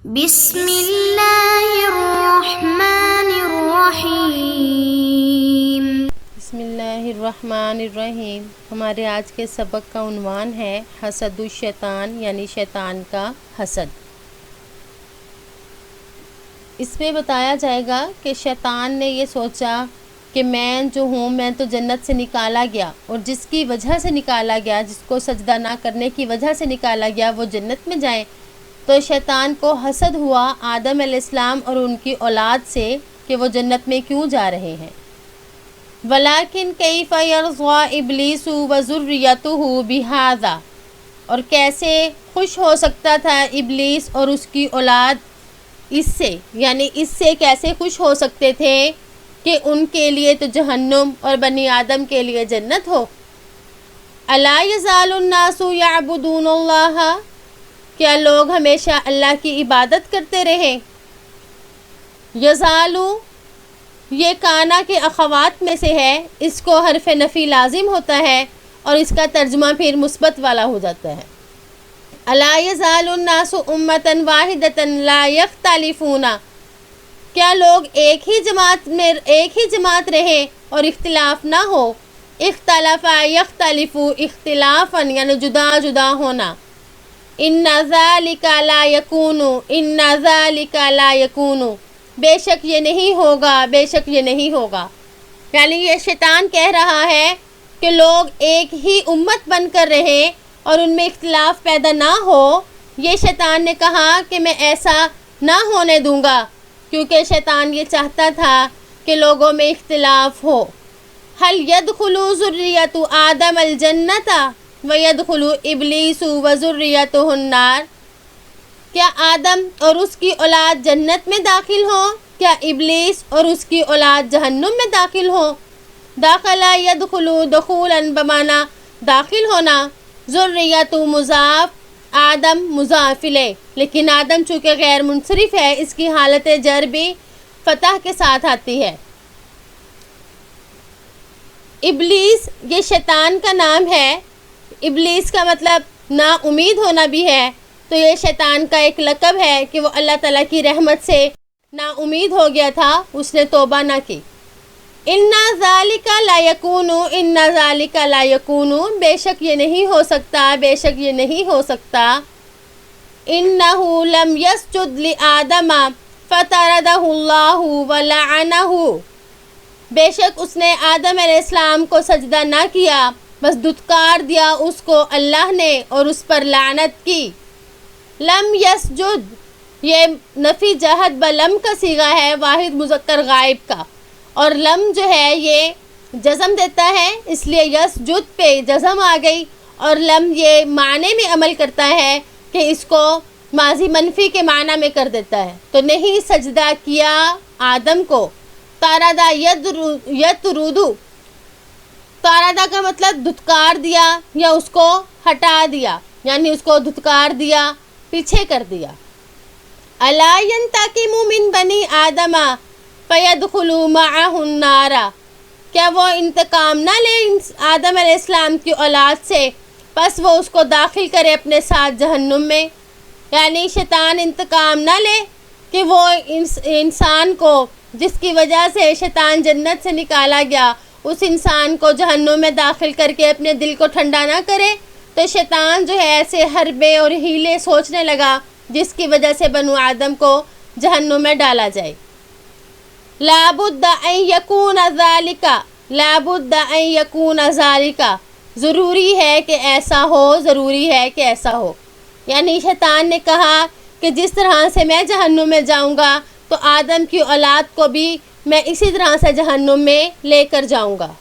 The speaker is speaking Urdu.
بسم اللہ الرحمن الرحیم۔ بسم اللہ الرحمن الرحیم۔ ہمارے آج کے سبق کا عنوان ہے حسد الشیطان، یعنی شیطان کا حسد۔ اس میں بتایا جائے گا کہ شیطان نے یہ سوچا کہ میں جو ہوں، میں تو جنت سے نکالا گیا، اور جس کی وجہ سے نکالا گیا، جس کو سجدہ نہ کرنے کی وجہ سے نکالا گیا، وہ جنت میں جائیں۔ تو شیطان کو حسد ہوا آدم علیہ السلام اور ان کی اولاد سے کہ وہ جنت میں کیوں جا رہے ہیں۔ وَلَٰكِن كَيْفَ يَرْضَىٰ إِبْلِيسُ وَذُرِّيَّتُهُ بِهَٰذَا، اور کیسے خوش ہو سکتا تھا ابلیس اور اس کی اولاد اس سے، یعنی اس سے کیسے خوش ہو سکتے تھے کہ ان کے لیے تو جہنم اور بنی آدم کے لیے جنت ہو۔ أَلَا يَزَالُ النَّاسُ يَعْبُدُونَ اللَّهَ، کیا لوگ ہمیشہ اللہ کی عبادت کرتے رہیں؟ یزالو یہ کانا کے اخوات میں سے ہے، اس کو حرف نفی لازم ہوتا ہے اور اس کا ترجمہ پھر مثبت والا ہو جاتا ہے۔ الا یزال الناس امۃ واحدۃ لا یختلفون، کیا لوگ ایک ہی جماعت رہیں اور اختلاف نہ ہو۔ اختلف یختلف اختلافا، یعنی جدا جدا ہونا۔ ان ذالک لا یکون، ان ذالک لا یکون، بے شک یہ نہیں ہوگا، بے شک یہ نہیں ہوگا۔ یعنی یہ شیطان کہہ رہا ہے کہ لوگ ایک ہی امت بن کر رہیں اور ان میں اختلاف پیدا نہ ہو۔ یہ شیطان نے کہا کہ میں ایسا نہ ہونے دوں گا، کیونکہ شیطان یہ چاہتا تھا کہ لوگوں میں اختلاف ہو۔ هل يدخل ذریۃ آدم الجنۃ وَيَدْخُلُ إِبْلِيسُ وَذُرِّيَّتُهُ النَّارَ، کیا آدم اور اس کی اولاد جنت میں داخل ہوں؟ کیا ابلیس اور اس کی اولاد جہنم میں داخل ہوں؟ داخل يدخل دخولا بمعنی داخل ہونا، ذریۃ مضاف، آدم مضاف الیہ، لیکن آدم چونکہ غیر منصرف ہے، اس کی حالت جر بھی فتح کے ساتھ آتی ہے۔ ابلیس یہ شیطان کا نام ہے۔ ابلیس کا مطلب نا امید ہونا بھی ہے، تو یہ شیطان کا ایک لقب ہے کہ وہ اللہ تعالیٰ کی رحمت سے نا امید ہو گیا تھا، اس نے توبہ نہ کی۔ ان ذالک لا یکون، ان ذالک لا یکون، بے شک یہ نہیں ہو سکتا، بے شک یہ نہیں ہو سکتا۔ انہ لم یسجد لآدم فطردہ اللہ ولعنہ، بے شک اس نے آدم علیہ السلام کو سجدہ نہ کیا، بس دھتکار دیا اس کو اللہ نے اور اس پر لعنت کی۔ لم یسجد یہ نفی جہد بلم کا صیغہ ہے، واحد مذکر غائب کا، اور لم جو ہے یہ جزم دیتا ہے، اس لیے یسجد پہ جزم آ گئی، اور لم یہ معنی میں عمل کرتا ہے کہ اس کو ماضی منفی کے معنی میں کر دیتا ہے، تو نہیں سجدہ کیا آدم کو۔ طاردا یطرد، طاردا کا مطلب دھتکار دیا یا اس کو ہٹا دیا، یعنی اس کو دھتکار دیا، پیچھے کر دیا۔ الا ینتقم من بنی آدم فیدخل معہ النار، کیا وہ انتقام نہ لے آدم علیہ السلام کی اولاد سے، پس وہ اس کو داخل کرے اپنے ساتھ جہنم میں۔ یعنی شیطان انتقام نہ لے کہ وہ انسان کو جس کی وجہ سے شیطان جنت سے نکالا گیا، اس انسان کو جہنم میں داخل کر کے اپنے دل کو ٹھنڈا نہ کرے، تو شیطان جو ہے ایسے حربے اور ہیلے سوچنے لگا جس کی وجہ سے بنو آدم کو جہنم میں ڈالا جائے۔ لا بد ان یکون ذالک، لا بد ان یکون ذالک، ضروری ہے کہ ایسا ہو، ضروری ہے کہ ایسا ہو۔ یعنی شیطان نے کہا کہ جس طرح سے میں جہنم میں جاؤں گا تو آدم کی اولاد کو بھی میں اسی طرح سے جہنم میں لے کر جاؤں گا۔